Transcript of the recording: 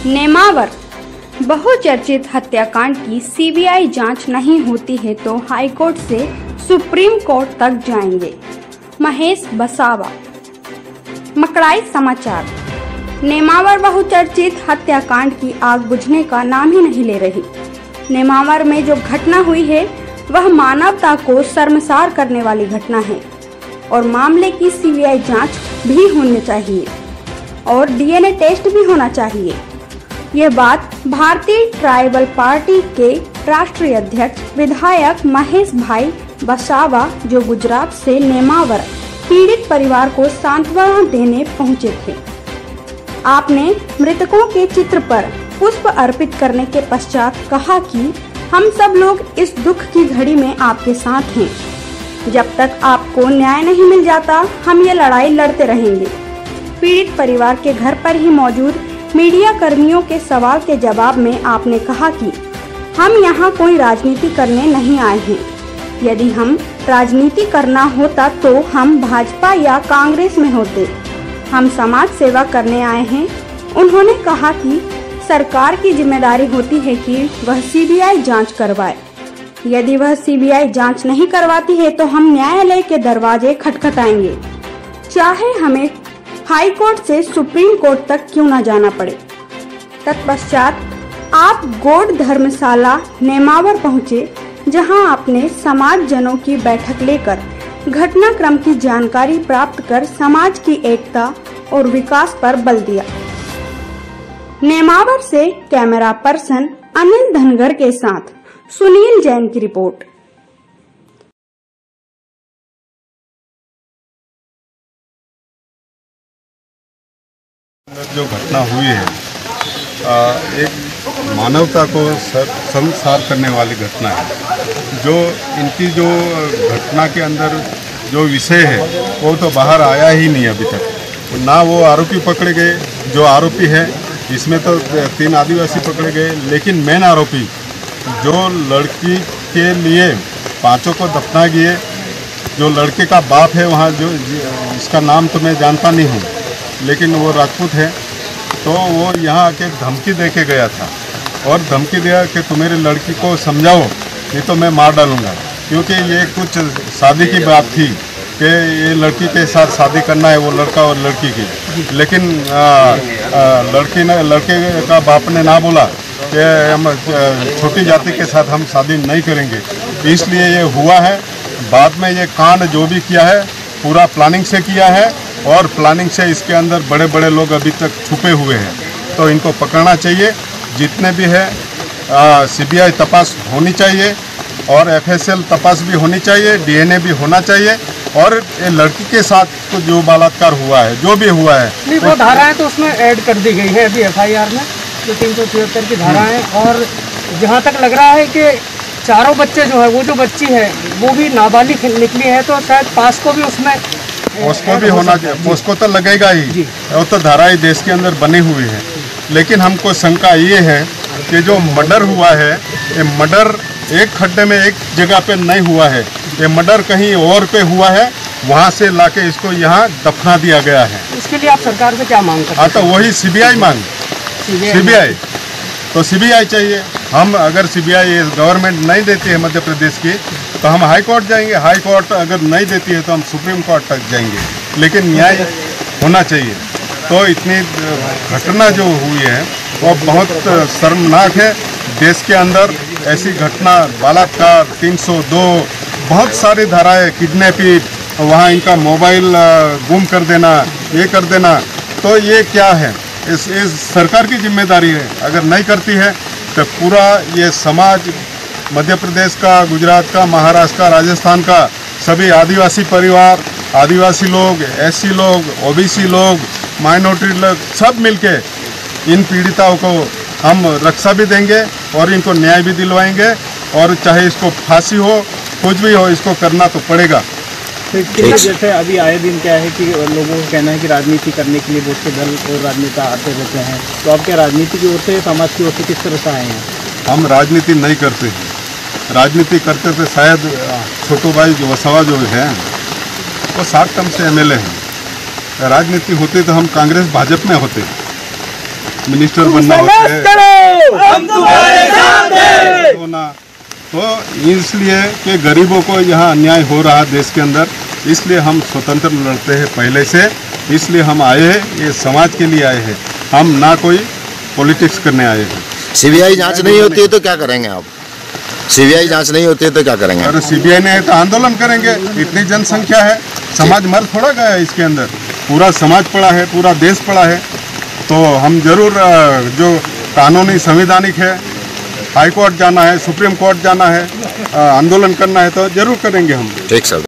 नेमावर बहुचर्चित हत्याकांड की सीबीआई जांच नहीं होती है तो हाईकोर्ट से सुप्रीम कोर्ट तक जाएंगे। महेश बसावा। मकड़ाई समाचार। नेमावर बहुचर्चित हत्याकांड की आग बुझने का नाम ही नहीं ले रही। नेमावर में जो घटना हुई है वह मानवता को शर्मसार करने वाली घटना है और मामले की सीबीआई जांच भी होनी चाहिए और डीएनए टेस्ट भी होना चाहिए। ये बात भारतीय ट्राइबल पार्टी के राष्ट्रीय अध्यक्ष विधायक महेश भाई बसावा, जो गुजरात से नेमावर पीड़ित परिवार को सांत्वना देने पहुंचे थे। आपने मृतकों के चित्र पर पुष्प अर्पित करने के पश्चात कहा कि हम सब लोग इस दुख की घड़ी में आपके साथ हैं। जब तक आपको न्याय नहीं मिल जाता हम ये लड़ाई लड़ते रहेंगे। पीड़ित परिवार के घर पर ही मौजूद मीडिया कर्मियों के सवाल के जवाब में आपने कहा कि हम यहाँ कोई राजनीति करने नहीं आए हैं। यदि हम राजनीति करना होता तो हम भाजपा या कांग्रेस में होते। हम समाज सेवा करने आए हैं। उन्होंने कहा कि सरकार की जिम्मेदारी होती है कि वह सीबीआई जांच करवाए। यदि वह सीबीआई जांच नहीं करवाती है तो हम न्यायालय के दरवाजे खटखटाएंगे, चाहे हमें हाई कोर्ट से सुप्रीम कोर्ट तक क्यों न जाना पड़े। तत्पश्चात आप गोड धर्मशाला नेमावर पहुंचे, जहां आपने समाजजनों की बैठक लेकर घटनाक्रम की जानकारी प्राप्त कर समाज की एकता और विकास पर बल दिया। नेमावर से कैमरा पर्सन अनिल धनगर के साथ सुनील जैन की रिपोर्ट। जो घटना हुई है एक मानवता को शर्मसार करने वाली घटना है। जो इनकी जो घटना के अंदर जो विषय है वो तो बाहर आया ही नहीं अभी तक। ना वो आरोपी पकड़े गए, जो आरोपी है इसमें तो 3 आदिवासी पकड़े गए, लेकिन मेन आरोपी जो लड़की के लिए 5 को दफना गए, जो लड़के का बाप है वहाँ, जो इसका नाम तो मैं जानता नहीं हूँ लेकिन वो राजपूत है, तो वो यहाँ आके धमकी दे के गया था और धमकी दिया कि तुम मेरी लड़की को समझाओ नहीं तो मैं मार डालूँगा। क्योंकि ये कुछ शादी की बात थी कि ये लड़की के साथ शादी करना है, वो लड़का और लड़की की। लेकिन लड़के का बाप ने ना बोला कि हम छोटी जाति के साथ हम शादी नहीं करेंगे, इसलिए ये हुआ है। बाद में ये कांड जो भी किया है पूरा प्लानिंग से किया है और प्लानिंग से इसके अंदर बड़े बड़े लोग अभी तक छुपे हुए हैं, तो इनको पकड़ना चाहिए। जितने भी है सीबीआई तपास होनी चाहिए और एफएसएल तपास भी होनी चाहिए, डीएनए भी होना चाहिए। और ये लड़की के साथ तो जो बलात्कार हुआ है, जो भी हुआ है, नहीं वो धाराएं तो उसमें ऐड कर दी गई है अभी एफआईआर में, जो 373 की धारा है। और जहाँ तक लग रहा है कि चारों बच्चे जो है, वो जो बच्ची है वो भी नाबालिग निकली है, तो शायद पास को भी उसमें उसको भी होना चाहिए। उसको तो लगेगा ही, वो तो धाराएं देश के अंदर बनी हुई है। लेकिन हमको शंका ये है कि जो मर्डर हुआ है, ये मर्डर एक खड्डे में एक जगह पे नहीं हुआ है, ये मर्डर कहीं और पे हुआ है, वहाँ से लाके इसको यहाँ दफना दिया गया है। इसके लिए आप सरकार से क्या मांग करते हैं? तो वही सीबीआई मांग, सीबीआई तो सीबीआई चाहिए। हम अगर सीबीआई गवर्नमेंट नहीं देती है मध्य प्रदेश की तो हम हाई कोर्ट जाएंगे, हाई कोर्ट अगर नहीं देती है तो हम सुप्रीम कोर्ट तक जाएंगे, लेकिन न्याय होना चाहिए। तो इतनी घटना जो हुई है वो बहुत शर्मनाक है। देश के अंदर ऐसी घटना, बलात्कार, 302, बहुत सारी धाराएं, किडनैपिंग, वहाँ इनका मोबाइल गुम कर देना, ये कर देना, तो ये क्या है? इस सरकार की जिम्मेदारी है। अगर नहीं करती है तो पूरा ये समाज, मध्य प्रदेश का, गुजरात का, महाराष्ट्र का, राजस्थान का, सभी आदिवासी परिवार, आदिवासी लोग, एससी लोग, ओबीसी लोग, माइनॉरिटी लोग, सब मिलके इन पीड़िताओं को हम रक्षा भी देंगे और इनको न्याय भी दिलवाएंगे। और चाहे इसको फांसी हो, कुछ भी हो, इसको करना तो पड़ेगा। जैसे अभी आए दिन क्या है कि लोगों का कहना है कि राजनीति करने के लिए बहुत से दल और राजनेता आते रहते हैं, तो आप क्या राजनीति की ओर से, समाज की ओर से किस तरह से आए हैं? हम राजनीति नहीं करते हैं। राजनीति करते थे शायद छोटू भाई जो वसावा जो है वो 7 टर्म से एमएलए हैं। राजनीति होती तो हम कांग्रेस भाजपा में होते। मिनिस्टर बनना होना, तो इसलिए कि गरीबों को यहाँ अन्याय हो रहा है देश के अंदर, इसलिए हम स्वतंत्र लड़ते हैं पहले से, इसलिए हम आए हैं, ये समाज के लिए आए हैं, हम ना कोई पॉलिटिक्स करने आए हैं। सीबीआई जांच नहीं होती है तो क्या करेंगे आप? सीबीआई जांच नहीं होती है तो क्या करेंगे? अरे सीबीआई ने तो आंदोलन करेंगे, इतनी जनसंख्या है, समाज मर थोड़ा गया है इसके अंदर, पूरा समाज पड़ा है, पूरा देश पड़ा है, तो हम जरूर जो कानूनी संवैधानिक है, हाई कोर्ट जाना है, सुप्रीम कोर्ट जाना है, आंदोलन करना है तो जरूर करेंगे हम। ठीक सर।